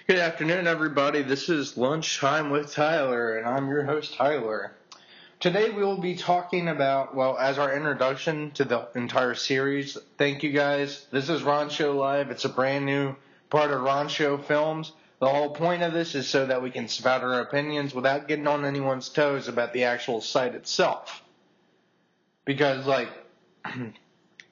Good afternoon, everybody. This is Lunchtime with Tyler, and I'm your host, Tyler. Today we will be talking about, as our introduction to the entire series, thank you guys. This is Ron Show Live. It's a brand new part of Ron Show Films. The whole point of this is so that we can spout our opinions without getting on anyone's toes about the actual site itself. Because,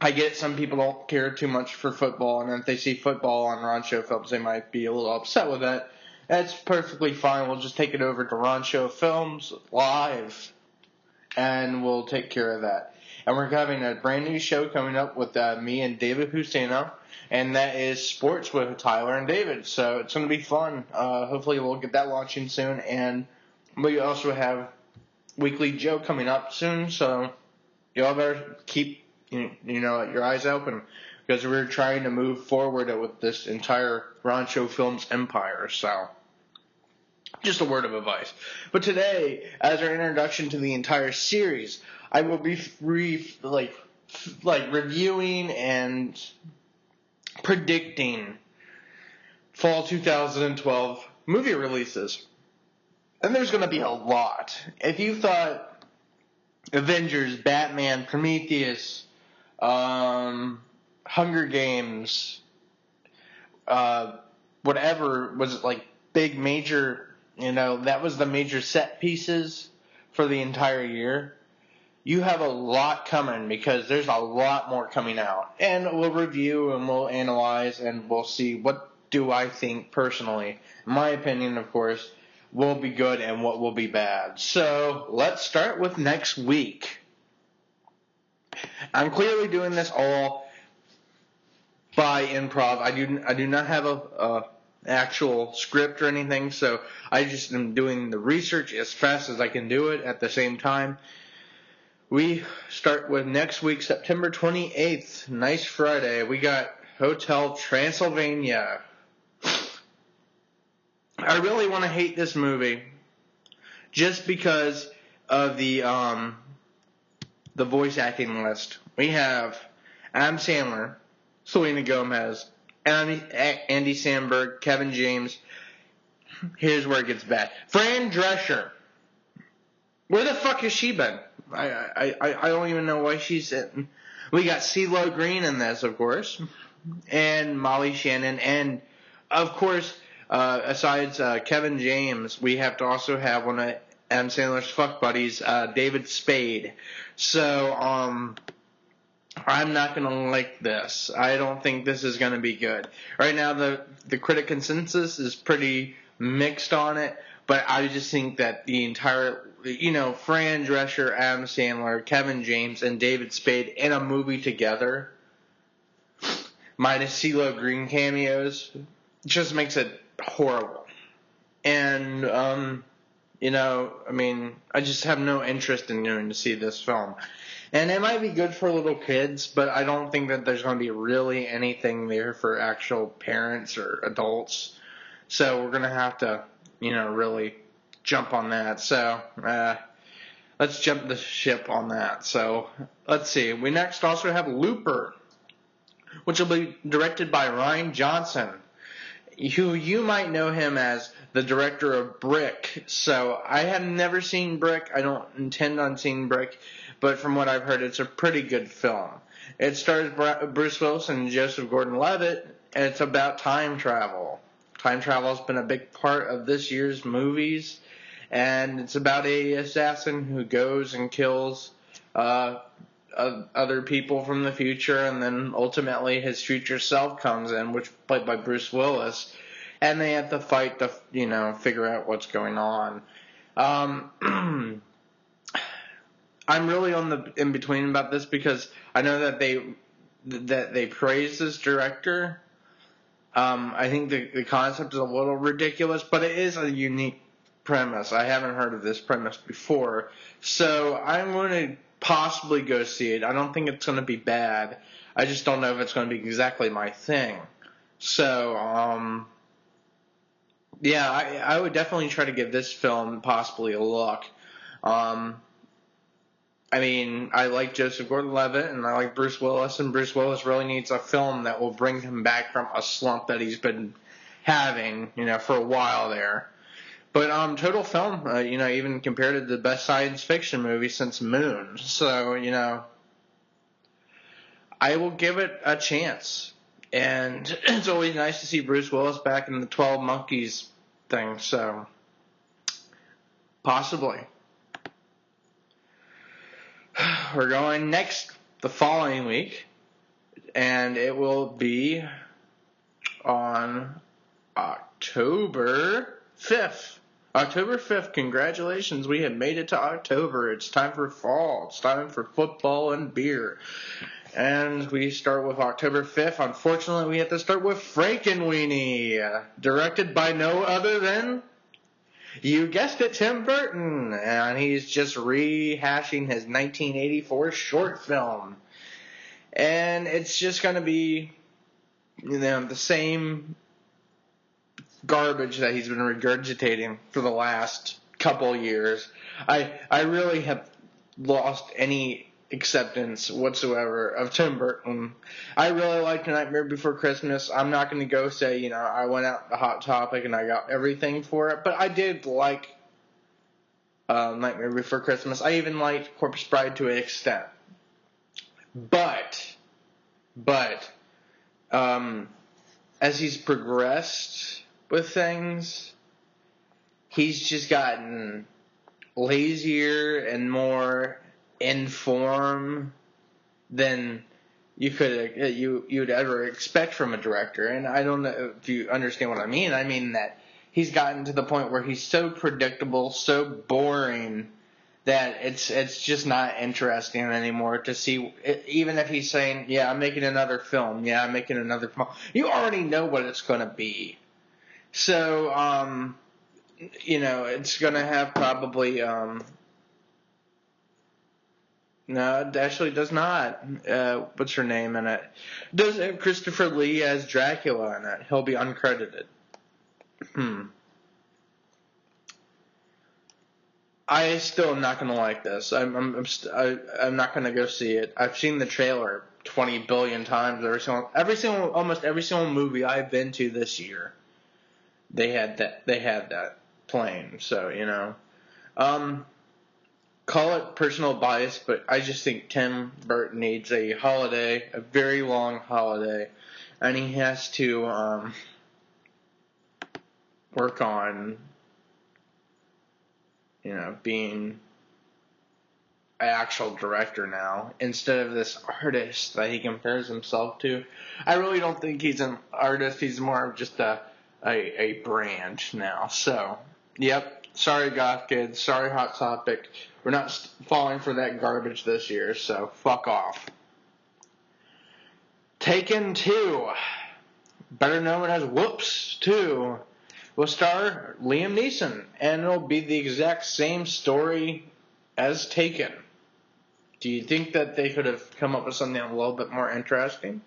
I get some people don't care too much for football, and if they see football on Ron Show Films, they might be a little upset with that. That's perfectly fine. We'll just take it over to Ron Show Films Live, and we'll take care of that. And we're having a brand new show coming up with me and David Husseino, and that is Sports with Tyler and David. So it's going to be fun. Hopefully we'll get that launching soon, and we also have Weekly Joe coming up soon, so y'all better keep your eyes open, because we're trying to move forward with this entire Ron Show Films empire. So, just a word of advice. But today, as our introduction to the entire series, I will be reviewing and predicting fall 2012 movie releases. And there's going to be a lot. If you thought Avengers, Batman, Prometheus, Hunger Games, whatever was big major, that was the major set pieces for the entire year. You have a lot coming, because there's a lot more coming out. And we'll review and we'll analyze and we'll see what do I think personally. My opinion, of course, will be good and what will be bad. So let's start with next week. I'm clearly doing this all by improv. I do not have a actual script or anything, so I just am doing the research as fast as I can do it at the same time. We start with next week, September 28th, nice Friday. We got Hotel Transylvania. I really want to hate this movie just because of the voice acting list. We have Adam Sandler, Selena Gomez, Andy Samberg, Kevin James. Here's where it gets bad. Fran Drescher. Where the fuck has she been? I don't even know why she's in. We got CeeLo Green in this, of course, and Molly Shannon, and of course, besides Kevin James, we have to also have one of Adam Sandler's fuck buddies, David Spade. So, I'm not going to like this. I don't think this is going to be good. Right now, the critic consensus is pretty mixed on it, but I just think that the entire, Fran Drescher, Adam Sandler, Kevin James, and David Spade in a movie together, minus CeeLo Green cameos, just makes it horrible. And, I just have no interest in going to see this film. And it might be good for little kids, but I don't think that there's going to be really anything there for actual parents or adults. So we're going to have to, really jump on that. So let's jump the ship on that. So let's see. We next also have Looper, which will be directed by Rian Johnson, who you might know him as the director of Brick. So I have never seen Brick. I don't intend on seeing Brick, but from what I've heard, it's a pretty good film. It stars Bruce Willis and Joseph Gordon-Levitt, and it's about time travel. Time travel has been a big part of this year's movies, and it's about a assassin who goes and kills other people from the future, and then ultimately his future self comes in, which played by Bruce Willis, and they have to fight to, figure out what's going on. I'm really on the in between about this, because I know that they praise this director. I think the concept is a little ridiculous, but it is a unique premise. I haven't heard of this premise before, so I'm going to possibly go see it. I don't think it's going to be bad. I just don't know if it's going to be exactly my thing. So, I would definitely try to give this film possibly a look. I like Joseph Gordon-Levitt, and I like Bruce Willis, and Bruce Willis really needs a film that will bring him back from a slump that he's been having, for a while there. But total film, even compared to the best science fiction movie since Moon. So, I will give it a chance. And it's always nice to see Bruce Willis back in the 12 Monkeys thing, so possibly. We're going next the following week, and it will be on October 5th. October 5th, congratulations, we have made it to October. It's time for fall. It's time for football and beer. And we start with October 5th. Unfortunately, we have to start with Frankenweenie, directed by no other than, you guessed it, Tim Burton. And he's just rehashing his 1984 short film. And it's just going to be, the same garbage that he's been regurgitating for the last couple years. I really have lost any acceptance whatsoever of Tim Burton. I really liked Nightmare Before Christmas. I'm not going to go say, I went out to Hot Topic and I got everything for it, but I did like Nightmare Before Christmas. I even liked Corpse Bride to an extent. But as he's progressed with things, he's just gotten lazier and more in form than you'd ever expect from a director. And I don't know if you understand what I mean. I mean that he's gotten to the point where he's so predictable, so boring, that it's just not interesting anymore to see. Even if he's saying, yeah, I'm making another film, you already know what it's going to be. So it's going to have probably no, it actually does not. What's her name in it? It does have Christopher Lee as Dracula in it. He'll be uncredited. I still am not going to like this. I'm not going to go see it. I've seen the trailer 20 billion times. Almost every single movie I've been to this year, they had that playing. So call it personal bias, but I just think Tim Burton needs a holiday, a very long holiday, and he has to work on, being an actual director now instead of this artist that he compares himself to. I really don't think he's an artist. He's more of just a brand now. So, yep. Sorry, Goth Kids. Sorry, Hot Topic. We're not falling for that garbage this year, so fuck off. Taken 2, better known as Whoops 2, will star Liam Neeson, and it'll be the exact same story as Taken. Do you think that they could have come up with something a little bit more interesting?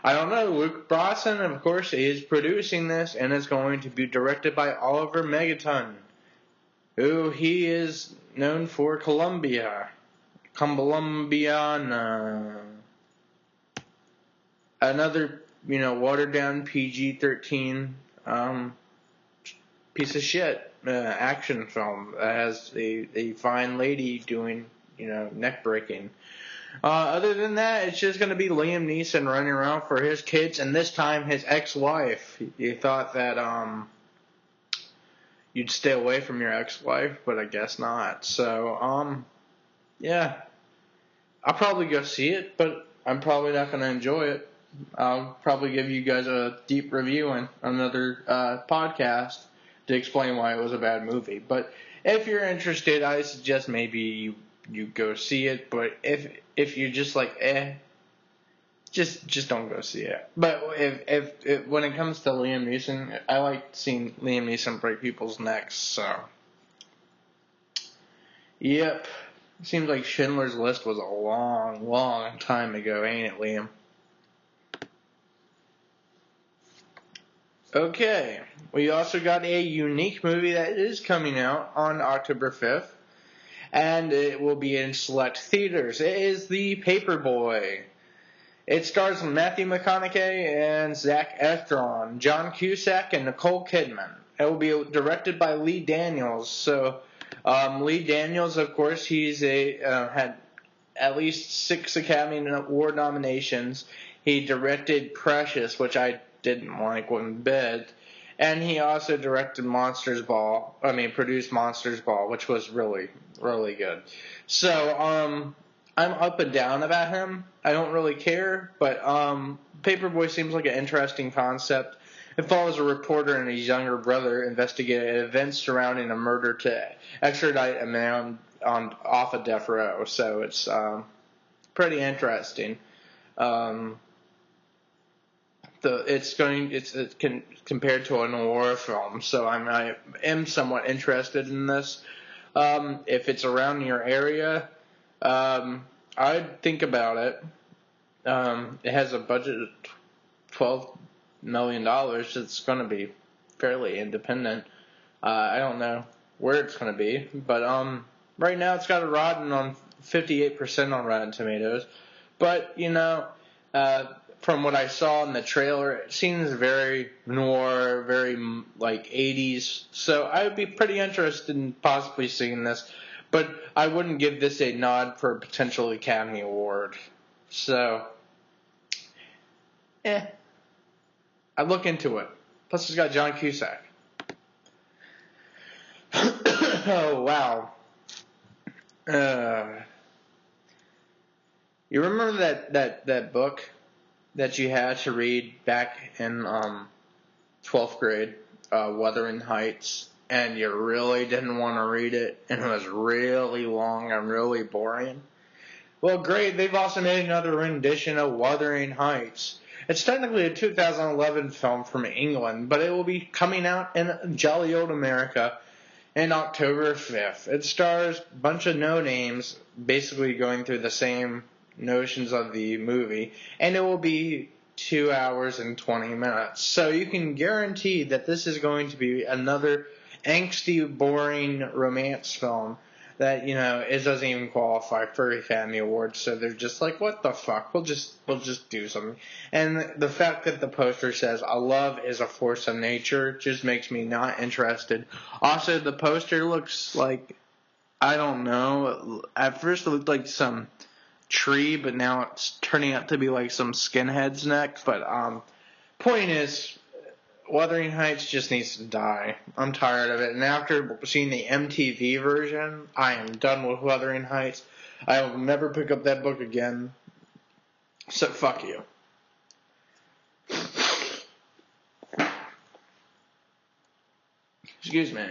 I don't know. Luke Brosnan, of course, is producing this, and is going to be directed by Oliver Megaton, who he is known for Columbiana. Another, watered down PG-13 piece of shit action film that has a fine lady doing, neck breaking. Other than that, it's just going to be Liam Neeson running around for his kids, and this time his ex-wife. You thought that you'd stay away from your ex-wife, but I guess not. So, yeah. I'll probably go see it, but I'm probably not going to enjoy it. I'll probably give you guys a deep review on another podcast to explain why it was a bad movie. But if you're interested, I suggest maybe you go see it. But if you're just like, just don't go see it. But if when it comes to Liam Neeson, I like seeing Liam Neeson break people's necks. So, yep. Seems like Schindler's List was a long, long time ago, ain't it, Liam? Okay, we also got a unique movie that is coming out on October 5th, and it will be in select theaters. It is The Paperboy. It stars Matthew McConaughey and Zac Efron, John Cusack, and Nicole Kidman. It will be directed by Lee Daniels. So, Lee Daniels, of course, he's had at least 6 Academy Award nominations. He directed Precious, which I didn't like one bit. And he also directed produced Monsters Ball, which was really, really good. So, I'm up and down about him. I don't really care, but Paperboy seems like an interesting concept. It follows a reporter and his younger brother investigating events surrounding a murder to extradite a man off of death row. So it's pretty interesting. It's compared to an horror film, so I am somewhat interested in this. If it's around your area, I'd think about it. It has a budget of $12 million. It's going to be fairly independent. I don't know where it's going to be, but right now it's got a rotten on 58% on Rotten Tomatoes. But from what I saw in the trailer, it seems very noir, very like 80s. So I would be pretty interested in possibly seeing this. But I wouldn't give this a nod for a potential Academy Award. So, I'd look into it. Plus, it's got John Cusack. Oh, wow. You remember that book that you had to read back in 12th grade, Wuthering Heights, and you really didn't want to read it, and it was really long and really boring? Well, great, they've also made another rendition of Wuthering Heights. It's technically a 2011 film from England, but it will be coming out in jolly old America on October 5th. It stars a bunch of no-names basically going through the same notions of the movie, and it will be 2 hours and 20 minutes. So you can guarantee that this is going to be another angsty, boring romance film that, it doesn't even qualify for Academy Awards. So they're just like, what the fuck? We'll just do something. And the fact that the poster says, "A love is a force of nature," just makes me not interested. Also, the poster looks like, I don't know, at first it looked like some tree, but now it's turning out to be like some skinhead's neck. But point is, Wuthering Heights just needs to die. I'm tired of it. And after seeing the MTV version, I am done with Wuthering Heights. I will never pick up that book again. So fuck you. Excuse me.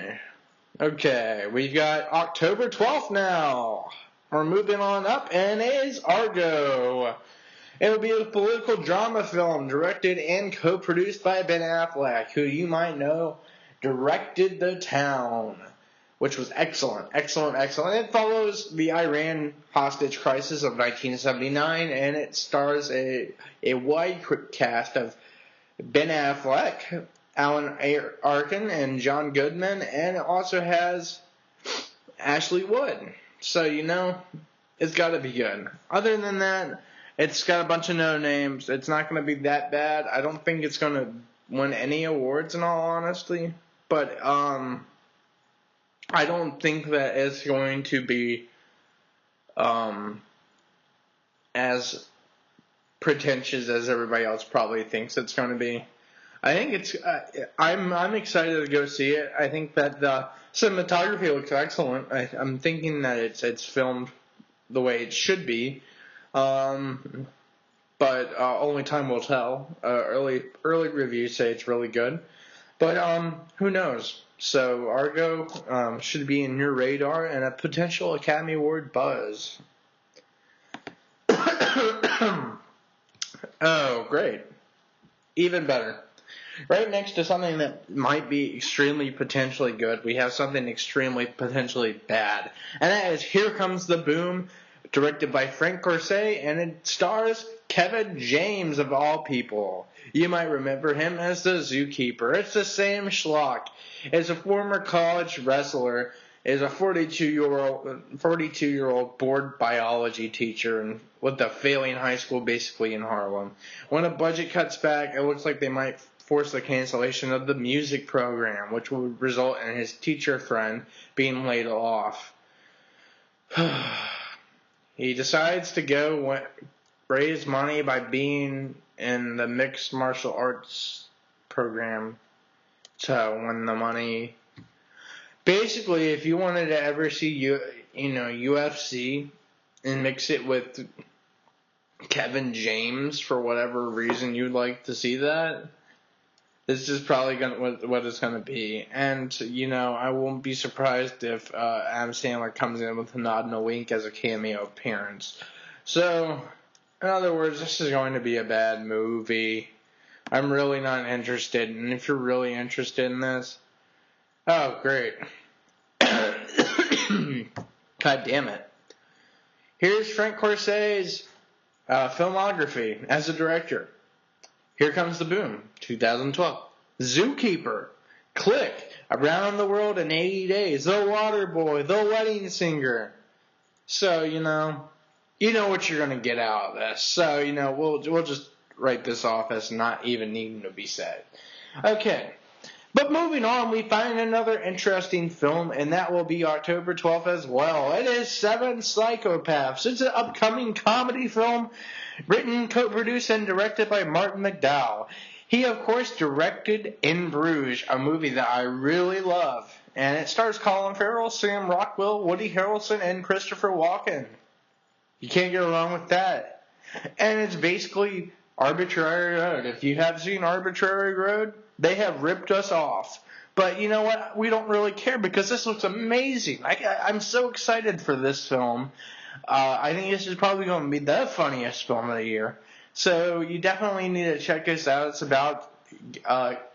Okay, we got October 12th now. We're moving on up, and it is Argo. It will be a political drama film directed and co-produced by Ben Affleck, who you might know directed The Town, which was excellent. It follows the Iran hostage crisis of 1979, and it stars a wide cast of Ben Affleck, Alan Arkin, and John Goodman, and it also has Ashley Wood. So, it's got to be good. Other than that, it's got a bunch of no-names. It's not going to be that bad. I don't think it's going to win any awards, in all honesty. But I don't think that it's going to be as pretentious as everybody else probably thinks it's going to be. I think it's. I'm excited to go see it. I think that the cinematography looks excellent. I'm thinking that it's filmed the way it should be. But only time will tell. Early reviews say it's really good, but who knows? So Argo should be in your radar and a potential Academy Award buzz. Oh, great! Even better. Right next to something that might be extremely potentially good, we have something extremely potentially bad, and that is Here Comes the Boom, directed by Frank Gorsay, and it stars Kevin James, of all people. You might remember him as the zookeeper. It's the same schlock. As a former college wrestler, is a 42-year-old bored biology teacher and with a failing high school basically in Harlem. When a budget cuts back, it looks like they might force the cancellation of the music program, which would result in his teacher friend being laid off. He decides to go raise money by being in the mixed martial arts program to win the money. Basically, if you wanted to ever see UFC and mix it with Kevin James for whatever reason you'd like to see that, this is probably what it's gonna be. And I won't be surprised if Adam Sandler comes in with a nod and a wink as a cameo appearance. So, in other words, this is going to be a bad movie. I'm really not interested, and if you're really interested in this, oh, great. God damn it. Here's Frank Corse's filmography as a director. Here Comes the Boom, 2012. Zookeeper, Click, Around the World in 80 Days, The Waterboy, The Wedding Singer. So, you know what you're going to get out of this. So, we'll just write this off as not even needing to be said. Okay. But moving on, we find another interesting film, and that will be October 12th as well. It is Seven Psychopaths. It's an upcoming comedy film written, co-produced, and directed by Martin McDowell. He, of course, directed In Bruges, a movie that I really love. And it stars Colin Farrell, Sam Rockwell, Woody Harrelson, and Christopher Walken. You can't go wrong with that. And it's basically Arbitrary Road. If you have seen Arbitrary Road, they have ripped us off. But you know what? We don't really care because this looks amazing. I'm so excited for this film. I think this is probably going to be the funniest film of the year. So you definitely need to check this out. It's about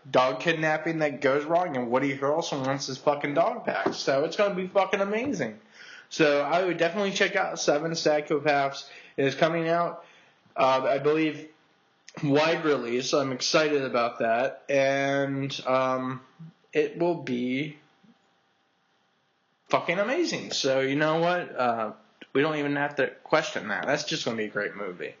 dog kidnapping that goes wrong, and Woody Harrelson wants his fucking dog back. So it's going to be fucking amazing. So I would definitely check out Seven Psychopaths. It is coming out, I believe, wide release. So I'm excited about that. And it will be fucking amazing. So you know what? We don't even have to question that. That's just going to be a great movie.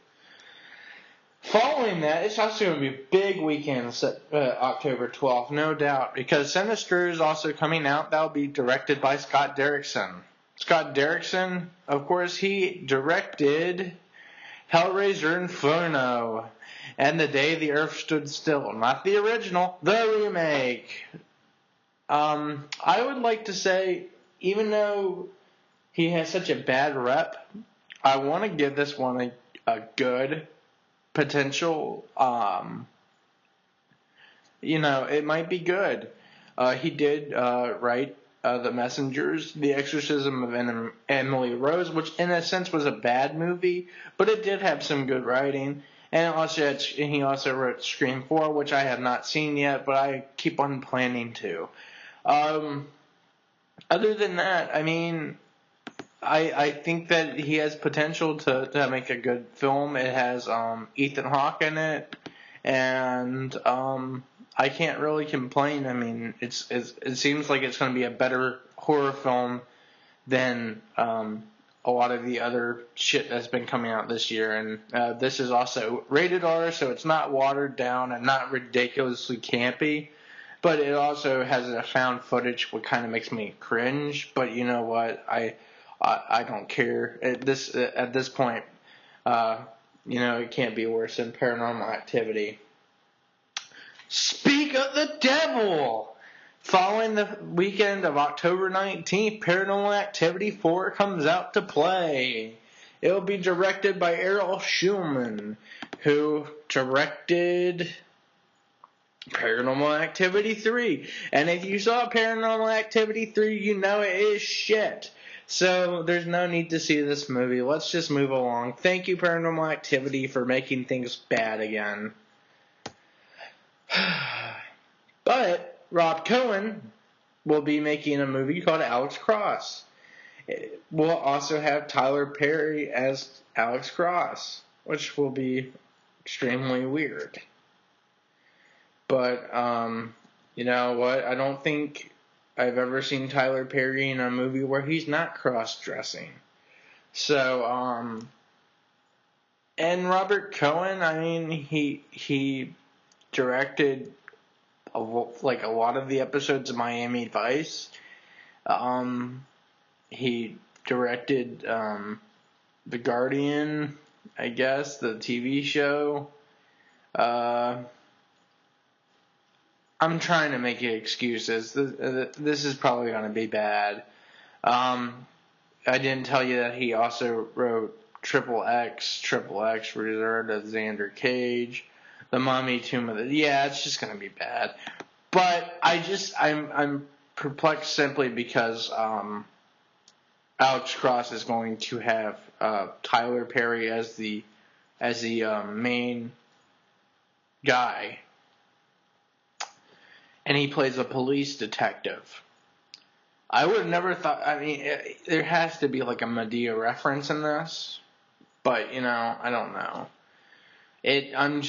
Following that, it's also going to be a big weekend, October 12th, no doubt, because Sinister is also coming out. That will be directed by Scott Derrickson. Scott Derrickson, of course, he directed Hellraiser Inferno and The Day the Earth Stood Still. Not the original, the remake. I would like to say, even though he has such a bad rep, I want to give this one a good potential. It might be good. He did write The Messengers, The Exorcism of Emily Rose, which in a sense was a bad movie, but it did have some good writing. And he also wrote Scream 4, which I have not seen yet, but I keep on planning to. Other than that, I mean, I think that he has potential to make a good film. It has Ethan Hawke in it, and I can't really complain. I mean, it seems like it's going to be a better horror film than a lot of the other shit that's been coming out this year. And this is also rated R, so it's not watered down and not ridiculously campy. But it also has a found footage, what kind of makes me cringe. But you know what? I don't care. At this point, it can't be worse than Paranormal Activity. Speak of the devil! Following the weekend of October 19th, Paranormal Activity 4 comes out to play. It will be directed by Errol Schulman, who directed Paranormal Activity 3. And if you saw Paranormal Activity 3, you know it is shit. So there's no need to see this movie. Let's just move along. Thank you, Paranormal Activity, for making things bad again. But Rob Cohen will be making a movie called Alex Cross. We'll also have Tyler Perry as Alex Cross, which will be extremely weird. But, you know what? I don't think I've ever seen Tyler Perry in a movie where he's not cross-dressing. So, and Robert Cohen, I mean, he directed a lot of the episodes of Miami Vice. He directed The Guardian, I guess, the TV show. I'm trying to make excuses. This is probably going to be bad. I didn't tell you that he also wrote Triple X Reserved of Xander Cage, The Mummy, Tomb of the... Yeah, it's just going to be bad. But I'm perplexed simply because Alex Cross is going to have Tyler Perry as the main guy, and he plays a police detective. I would have never thought. I mean, there has to be like a Medea reference in this, but I don't know. I'm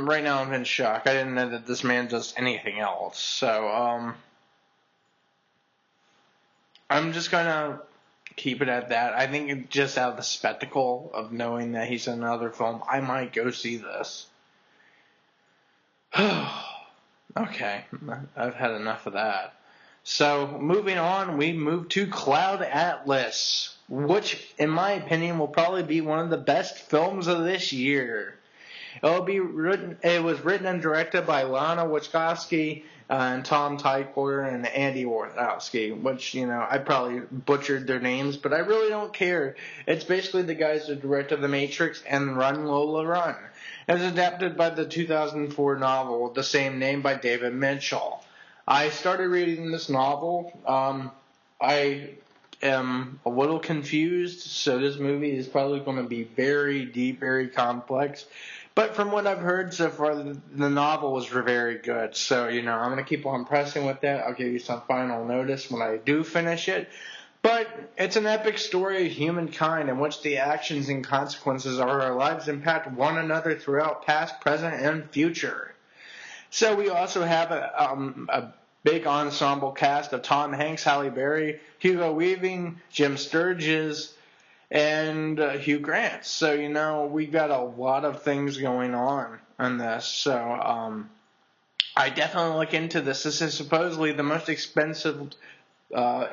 right now. I'm in shock. I didn't know that this man does anything else. So I'm just gonna keep it at that. I think just out of the spectacle of knowing that he's in another film, I might go see this. Okay, I've had enough of that. So, moving on, we move to Cloud Atlas, which, in my opinion, will probably be one of the best films of this year. It was written and directed by Lana Wachowski and Tom Tykwer and Andy Warshawski, which, I probably butchered their names, but I really don't care. It's basically the guys who directed The Matrix and Run, Lola, Run. It was adapted by the 2004 novel with the same name by David Mitchell. I started reading this novel. I am a little confused, so this movie is probably going to be very deep, very complex. But from what I've heard so far, the novel was very good. So, I'm going to keep on pressing with that. I'll give you some final notice when I do finish it. But it's an epic story of humankind in which the actions and consequences of our lives impact one another throughout past, present, and future. So we also have a big ensemble cast of Tom Hanks, Halle Berry, Hugo Weaving, Jim Sturgis, and Hugh Grant. So, we've got a lot of things going on in this. So I definitely look into this. This is supposedly the most expensive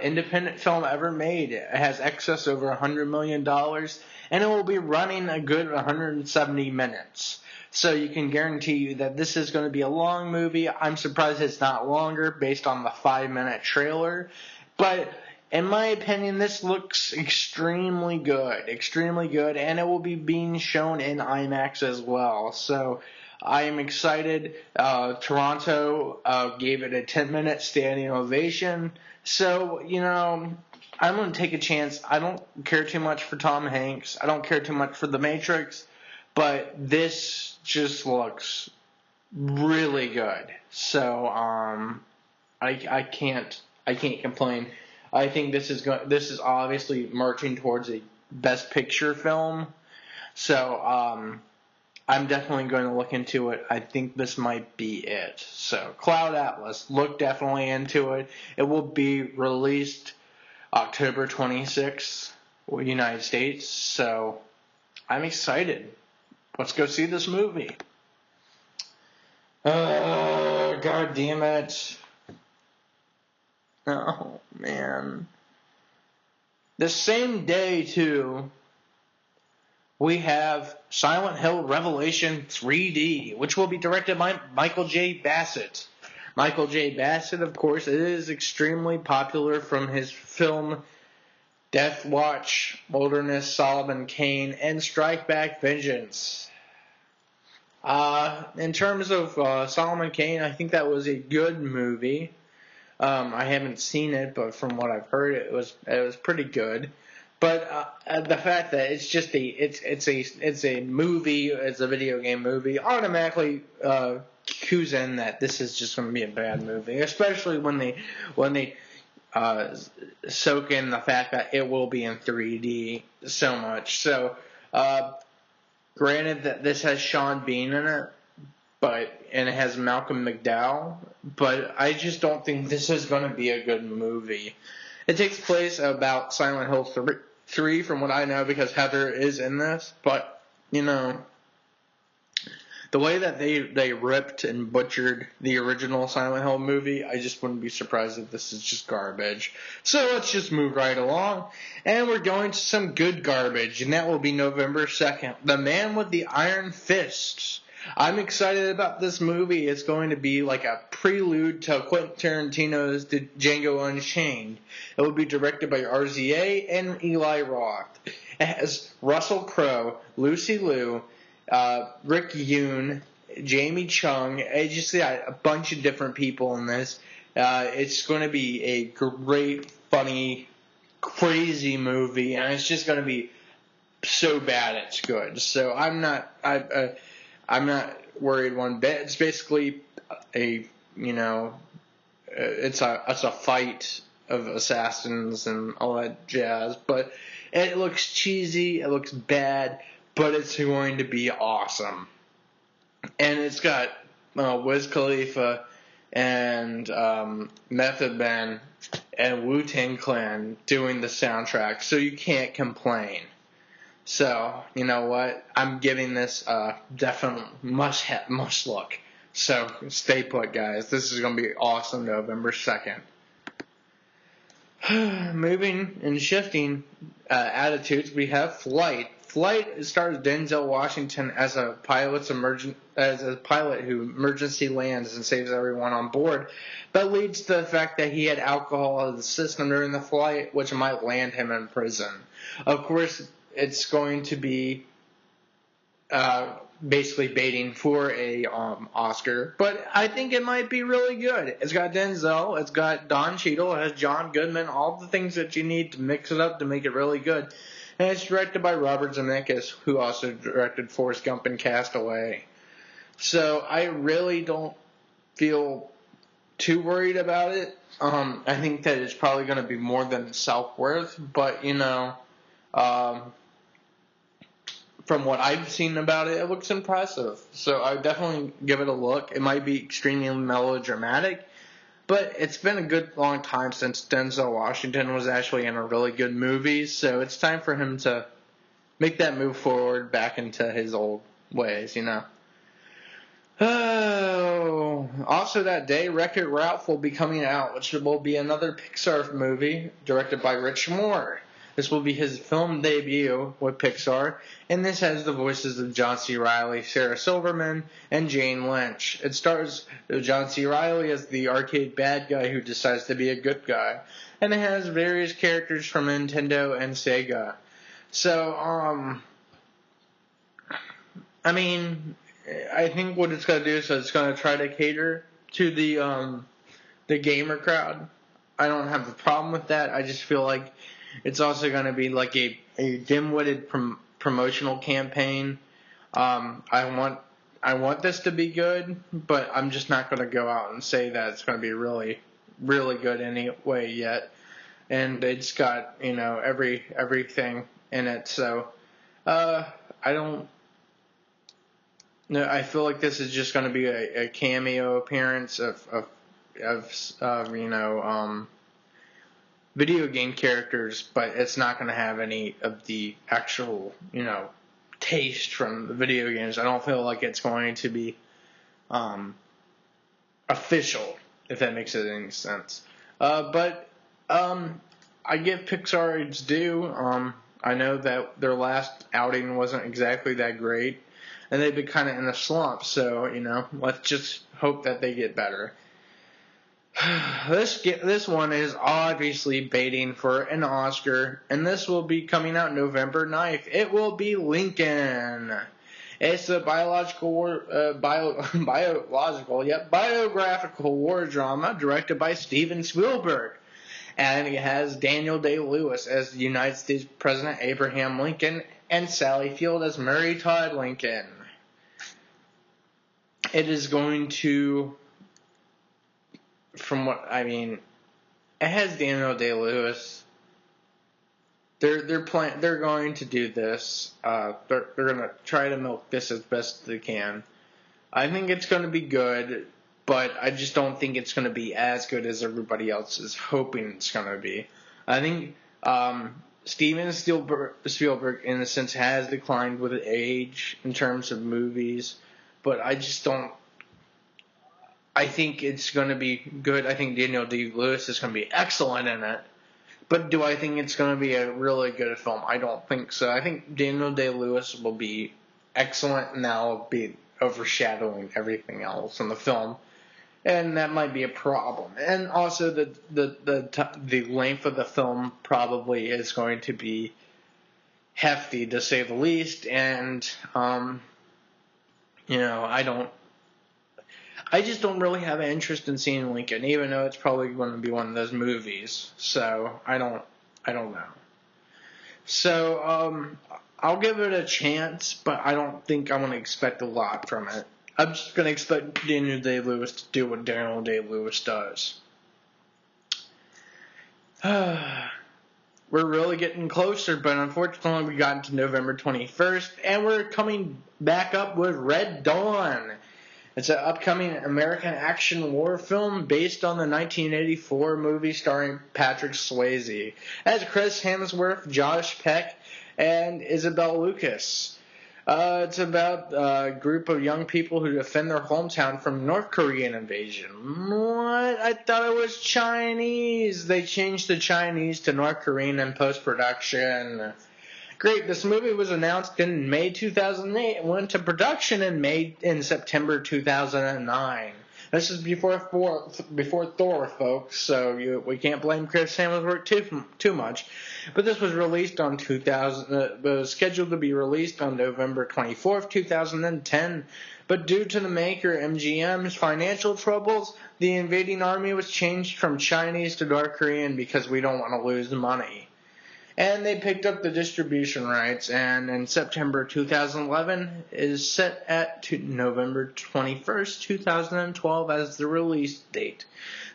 independent film ever made. It has excess over $100 million, and it will be running a good 170 minutes. So you can guarantee you that this is going to be a long movie. I'm surprised it's not longer based on the 5-minute trailer. But in my opinion, this looks extremely good, and it will be being shown in IMAX as well. So I am excited. Toronto gave it a 10-minute standing ovation. So, I'm going to take a chance. I don't care too much for Tom Hanks. I don't care too much for The Matrix. But this just looks really good. So, I can't complain. I think this is obviously marching towards a Best Picture film. So, I'm definitely going to look into it. I think this might be it. So, Cloud Atlas, look definitely into it. It will be released October 26th, United States. So, I'm excited. Let's go see this movie. God damn it. Oh, man. The same day, too, we have Silent Hill Revelation 3D, which will be directed by Michael J. Bassett. Michael J. Bassett, of course, is extremely popular from his film Death Watch, Wilderness, Solomon Kane, and Strike Back Vengeance. In terms of Solomon Kane, I think that was a good movie. I haven't seen it, but from what I've heard, it was pretty good. But the fact that it's just it's a movie, it's a video game movie, automatically cues in that this is just going to be a bad movie, especially when they soak in the fact that it will be in 3D so much. So, granted that this has Sean Bean in it, and it has Malcolm McDowell, but I just don't think this is going to be a good movie. It takes place about Silent Hill 3 from what I know, because Heather is in this, but, you know, the way that they ripped and butchered the original Silent Hill movie, I just wouldn't be surprised if this is just garbage. So let's just move right along, and we're going to some good garbage, and that will be November 2nd. The Man with the Iron Fist. I'm excited about this movie. It's going to be like a prelude to Quentin Tarantino's Django Unchained. It will be directed by RZA and Eli Roth. It has Russell Crowe, Lucy Liu, Rick Yoon, Jamie Chung. It just got a bunch of different people in this. It's going to be a great, funny, crazy movie, and it's just going to be so bad it's good. So I'm not worried one bit. It's basically it's a fight of assassins and all that jazz, but it looks cheesy, it looks bad, but it's going to be awesome. And it's got Wiz Khalifa and Method Man and Wu-Tang Clan doing the soundtrack, so you can't complain. So, you know what? I'm giving this a definite must look. So, stay put, guys. This is going to be awesome November 2nd. Moving and shifting attitudes, we have Flight. Flight stars Denzel Washington as a pilot who emergency lands and saves everyone on board, but leads to the fact that he had alcohol in the system during the flight, which might land him in prison. Of course, it's going to be basically baiting for a Oscar, but I think it might be really good. It's got Denzel, it's got Don Cheadle, it has John Goodman, all the things that you need to mix it up to make it really good. And it's directed by Robert Zemeckis, who also directed Forrest Gump and Castaway. So I really don't feel too worried about it. I think that it's probably going to be more than self-worth, but from what I've seen about it, it looks impressive. So I would definitely give it a look. It might be extremely melodramatic, but it's been a good long time since Denzel Washington was actually in a really good movie, so it's time for him to make that move forward back into his old ways, Oh, also that day, Wreck-It Ralph will be coming out, which will be another Pixar movie directed by Rich Moore. This will be his film debut with Pixar, and this has the voices of John C. Reilly, Sarah Silverman, and Jane Lynch. It stars John C. Reilly as the arcade bad guy who decides to be a good guy, and it has various characters from Nintendo and Sega. So, I think what it's going to do is it's going to try to cater to the gamer crowd. I don't have a problem with that. I just feel like it's also going to be like a dim-witted promotional campaign. I want this to be good, but I'm just not going to go out and say that it's going to be really, really good anyway yet. And it's got everything in it. So I feel like this is just going to be a cameo appearance of video game characters, but it's not going to have any of the actual, taste from the video games. I don't feel like it's going to be official, if that makes any sense. But I give Pixar its due. I know that their last outing wasn't exactly that great, and they've been kind of in a slump, so, let's just hope that they get better. This one is obviously baiting for an Oscar, and this will be coming out November 9th. It will be Lincoln. It's a biographical war drama directed by Steven Spielberg, and it has Daniel Day-Lewis as the United States President Abraham Lincoln and Sally Field as Mary Todd Lincoln. It is going to, it has Daniel Day-Lewis. They're going to do this. They're going to try to milk this as best they can. I think it's going to be good, but I just don't think it's going to be as good as everybody else is hoping it's going to be. I think Steven Spielberg, in a sense, has declined with age in terms of movies, but I just don't. I think it's going to be good. I think Daniel Day-Lewis is going to be excellent in it. But do I think it's going to be a really good film? I don't think so. I think Daniel Day-Lewis will be excellent, and that'll be overshadowing everything else in the film. And that might be a problem. And also the length of the film probably is going to be hefty, to say the least. And, I just don't really have an interest in seeing Lincoln, even though it's probably going to be one of those movies. So I don't know. So I'll give it a chance, but I don't think I'm going to expect a lot from it. I'm just going to expect Daniel Day-Lewis to do what Daniel Day-Lewis does. We're really getting closer, but unfortunately we got into November 21st, and we're coming back up with Red Dawn. It's an upcoming American action war film based on the 1984 movie starring Patrick Swayze. It has Chris Hemsworth, Josh Peck, and Isabel Lucas. It's about a group of young people who defend their hometown from North Korean invasion. What? I thought it was Chinese. They changed the Chinese to North Korean in post-production. Great. This movie was announced in May 2008 and went to production in September 2009. This is before Thor, folks, so we can't blame Chris Hemsworth too much. But this was released on was scheduled to be released on November 24th, 2010. But due to the maker MGM's financial troubles, the invading army was changed from Chinese to North Korean because we don't want to lose money. And they picked up the distribution rights, and in September 2011 is set at November 21st, 2012 as the release date.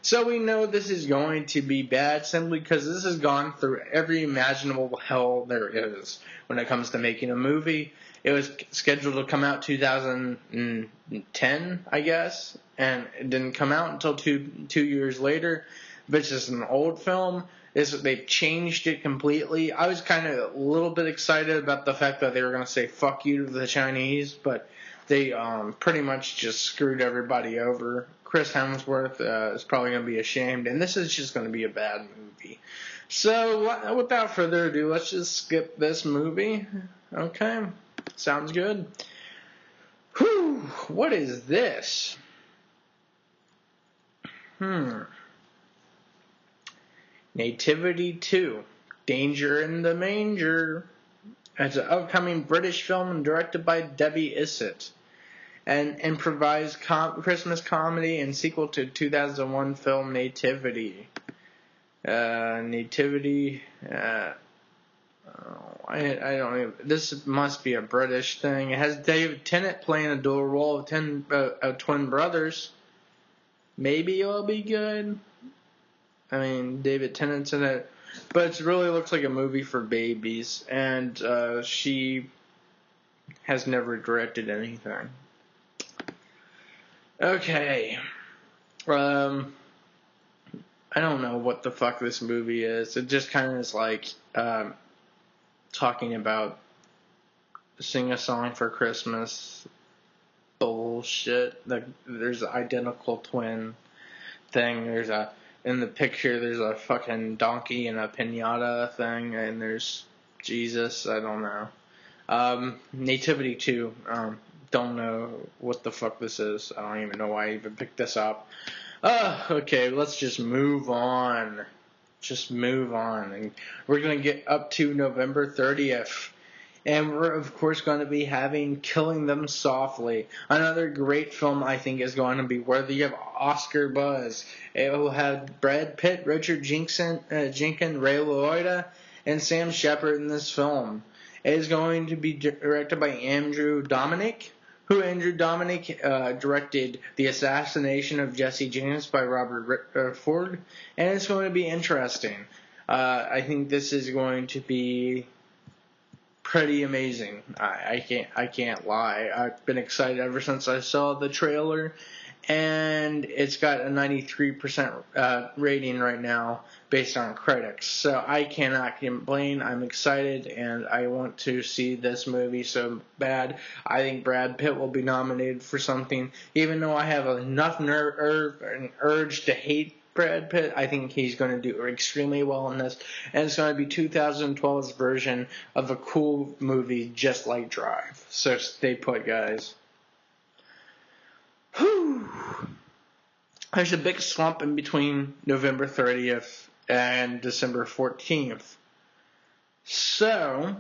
So we know this is going to be bad simply because this has gone through every imaginable hell there is when it comes to making a movie. It was scheduled to come out 2010, I guess, and it didn't come out until two years later. Which is an old film. They've changed it completely. I was kind of a little bit excited about the fact that they were going to say fuck you to the Chinese, but they pretty much just screwed everybody over. Chris Hemsworth is probably going to be ashamed, and this is just going to be a bad movie. So without further ado, let's just skip this movie. Okay, sounds good. Whew, what is this? Nativity 2, Danger in the Manger. It's an upcoming British film directed by Debbie Izzet. An improvised Christmas comedy and sequel to 2001 film Nativity. I don't even, this must be a British thing. It has David Tennant playing a dual role of twin brothers. Maybe it'll be good. I mean, David Tennant's in it, but it really looks like a movie for babies, and she has never directed anything. Okay. I don't know what the fuck this movie is. It just kind of is like talking about sing a song for Christmas bullshit. There's an identical twin thing. In the picture, there's a fucking donkey and a piñata thing, and there's Jesus. I don't know. Nativity 2. Don't know what the fuck this is. I don't even know why I even picked this up. Okay, let's just move on. And we're going to get up to November 30th. And we're, of course, going to be having Killing Them Softly. Another great film, I think, is going to be worthy of Oscar buzz. It will have Brad Pitt, Richard Jenkins, Ray Liotta, and Sam Shepard in this film. It is going to be directed by Andrew Dominik, directed The Assassination of Jesse James by Robert Ford. And it's going to be interesting. I think this is going to be pretty amazing. I can't lie. I've been excited ever since I saw the trailer, and it's got a 93% rating right now based on critics. So I cannot complain. I'm excited, and I want to see this movie so bad. I think Brad Pitt will be nominated for something, even though I have enough urge to hate Brad Pitt. I think he's going to do extremely well in this, and it's going to be 2012's version of a cool movie just like Drive. So stay put, guys. Whew. There's a big slump in between November 30th and December 14th. So,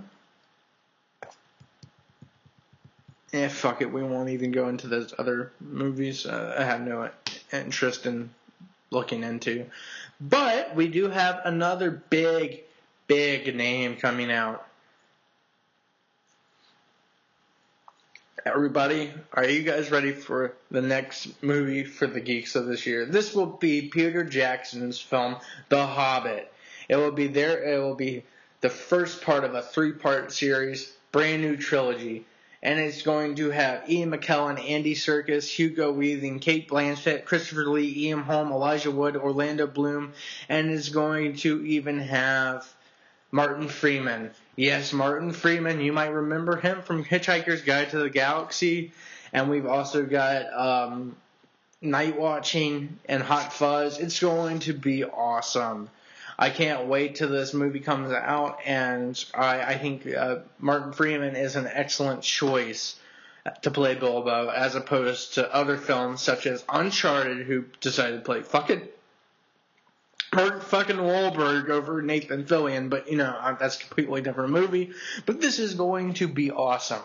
fuck it, we won't even go into those other movies. I have no interest in looking into. But we do have another big name coming out. Everybody, are you guys ready for the next movie for the geeks of this year? This will be Peter Jackson's film, The Hobbit. It will be the first part of a 3-part series, brand new trilogy. And it's going to have Ian McKellen, Andy Serkis, Hugo Weaving, Kate Blanchett, Christopher Lee, Ian Holm, Elijah Wood, Orlando Bloom, and it's going to even have Martin Freeman. Yes, Martin Freeman. You might remember him from Hitchhiker's Guide to the Galaxy. And we've also got Night Watching and Hot Fuzz. It's going to be awesome. I can't wait till this movie comes out, and I think Martin Freeman is an excellent choice to play Bilbo, as opposed to other films such as Uncharted, who decided to play fucking Wahlberg over Nathan Fillion, but that's a completely different movie. But this is going to be awesome.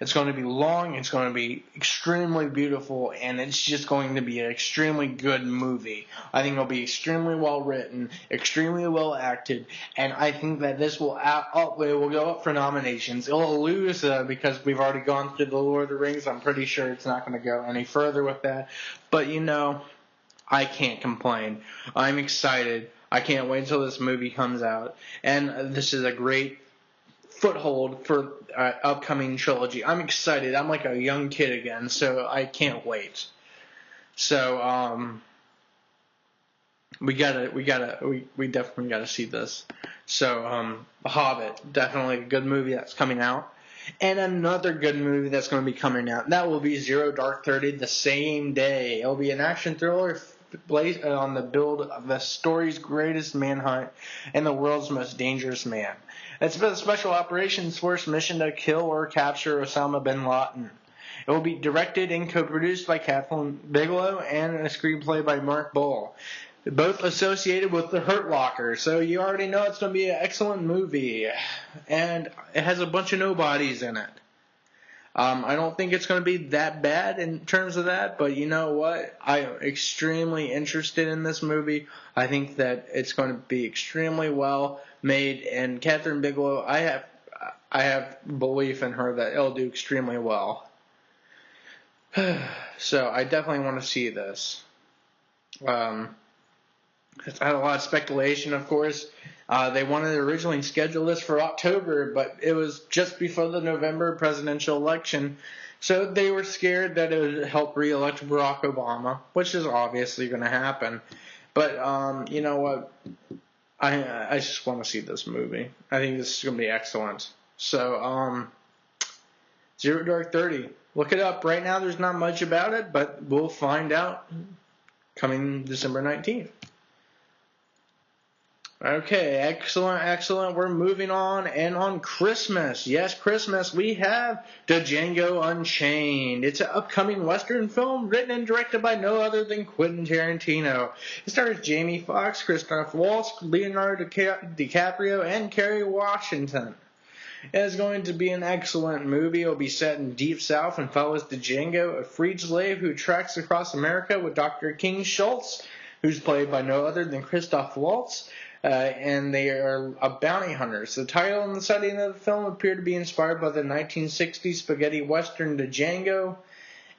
It's going to be long, it's going to be extremely beautiful, and it's just going to be an extremely good movie. I think it'll be extremely well written, extremely well acted, and I think that this will go up for nominations. It'll lose because we've already gone through the Lord of the Rings. I'm pretty sure it's not going to go any further with that. But I can't complain. I'm excited. I can't wait until this movie comes out, and this is a great foothold for upcoming trilogy. I'm excited. I'm like a young kid again, so I can't wait. So we definitely gotta see this. So The Hobbit, definitely a good movie that's coming out. And another good movie that's going to be coming out, that will be Zero Dark 30 the same day. It'll be an action thriller based on the build of the story's greatest manhunt and the world's most dangerous man. It's been a special operations force mission to kill or capture Osama bin Laden. It will be directed and co-produced by Kathleen Bigelow and a screenplay by Mark Bull, both associated with The Hurt Locker. So you already know it's going to be an excellent movie, and it has a bunch of nobodies in it. I don't think it's going to be that bad in terms of that, but you know what? I am extremely interested in this movie. I think that it's going to be extremely well made, and Catherine Bigelow, I have belief in her that it'll do extremely well. So I definitely want to see this. It's had a lot of speculation, of course. They wanted to originally schedule this for October, but it was just before the November presidential election. So they were scared that it would help re-elect Barack Obama, which is obviously going to happen. But you know what? I just want to see this movie. I think this is going to be excellent. So, Zero Dark 30. Look it up. Right now there's not much about it, but we'll find out coming December 19th. Okay, excellent. We're moving on, and on Christmas, yes, Christmas, we have Django Unchained. It's an upcoming Western film written and directed by no other than Quentin Tarantino. It stars Jamie Foxx, Christoph Waltz, Leonardo DiCaprio, and Kerry Washington. It is going to be an excellent movie. It will be set in Deep South and follows Django, a freed slave who treks across America with Dr. King Schultz, who's played by no other than Christoph Waltz. And they are bounty hunters. The title and the setting of the film appear to be inspired by the 1960s spaghetti western Django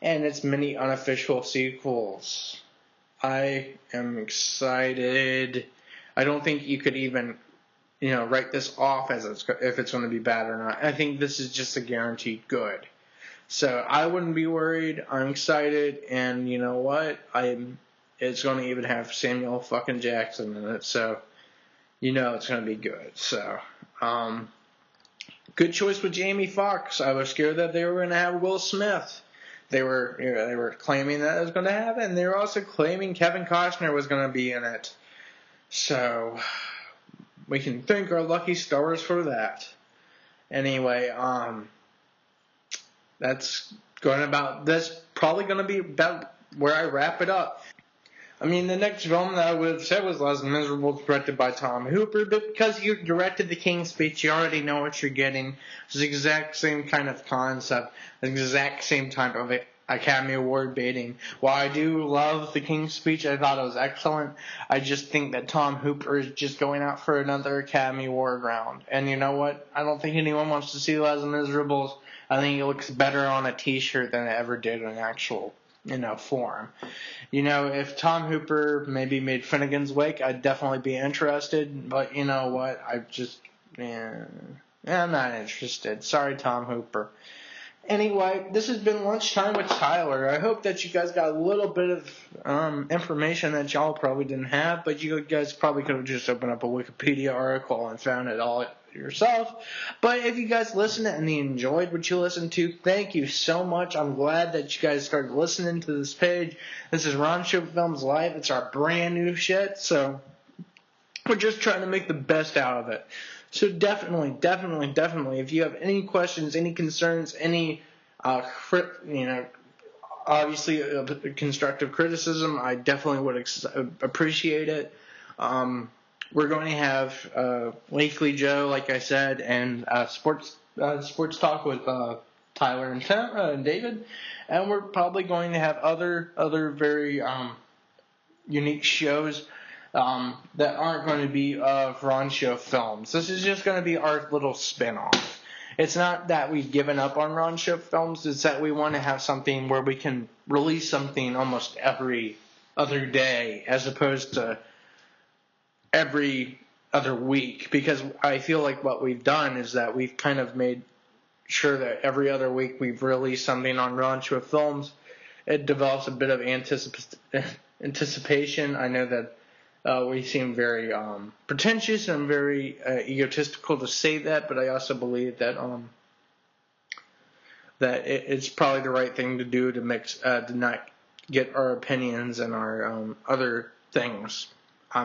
and its many unofficial sequels. I am excited. I don't think you could even write this off as if it's going to be bad or not. I think this is just a guaranteed good. So I wouldn't be worried. I'm excited, and you know what? It's going to even have Samuel fucking Jackson in it, so it's going to be good. So, good choice with Jamie Foxx. I was scared that they were going to have Will Smith. They were claiming that it was going to happen. They were also claiming Kevin Costner was going to be in it. So we can thank our lucky stars for that. Anyway, that's probably going to be about where I wrap it up. I mean, the next film that I would have said was Les Miserables, directed by Tom Hooper, but because you directed The King's Speech, you already know what you're getting. It's the exact same kind of concept, the exact same type of Academy Award baiting. While I do love The King's Speech, I thought it was excellent, I just think that Tom Hooper is just going out for another Academy Award round. And you know what? I don't think anyone wants to see Les Miserables. I think it looks better on a t-shirt than it ever did in actual form. If Tom Hooper maybe made Finnegan's Wake, I'd definitely be interested. But you know what? I'm not interested. Sorry, Tom Hooper. Anyway, this has been Lunchtime with Tyler. I hope that you guys got a little bit of information that y'all probably didn't have, but you guys probably could have just opened up a Wikipedia article and found it all yourself. But if you guys listened and you enjoyed what you listened to, thank you so much. I'm glad that you guys started listening to this page. This is Ron Show Films Live. It's our brand new shit, so we're just trying to make the best out of it. So definitely, if you have any questions, any concerns, any, obviously constructive criticism, I definitely would appreciate it. We're going to have Weekly Joe, like I said, and sports talk with Tyler and David, and we're probably going to have other very unique shows that aren't going to be of Ron Show Films. This is just going to be our little spin-off. It's not that we've given up on Ron Show Films. It's that we want to have something where we can release something almost every other day as opposed to every other week. Because I feel like what we've done is that we've kind of made sure that every other week we've released something on Ron Show Films. It develops a bit of anticipation. I know that we seem very pretentious and very egotistical to say that, but I also believe that it's probably the right thing to do to not get our opinions and our other things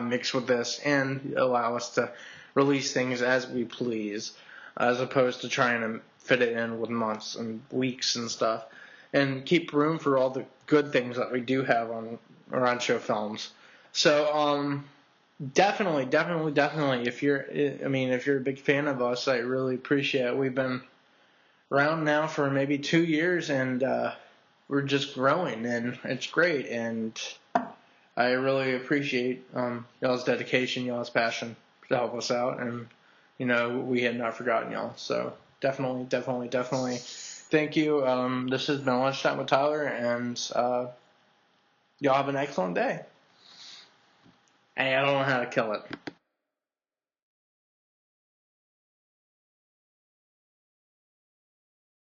mixed with this and allow us to release things as we please, as opposed to trying to fit it in with months and weeks and stuff, and keep room for all the good things that we do have on Show Films. So, definitely, if you're a big fan of us, I really appreciate it. We've been around now for maybe 2 years, and we're just growing, and it's great, and I really appreciate y'all's dedication, y'all's passion to help us out, and, we had not forgotten y'all, so definitely, thank you. This has been Lunchtime with Tyler, and y'all have an excellent day. Hey, I don't know how to kill it.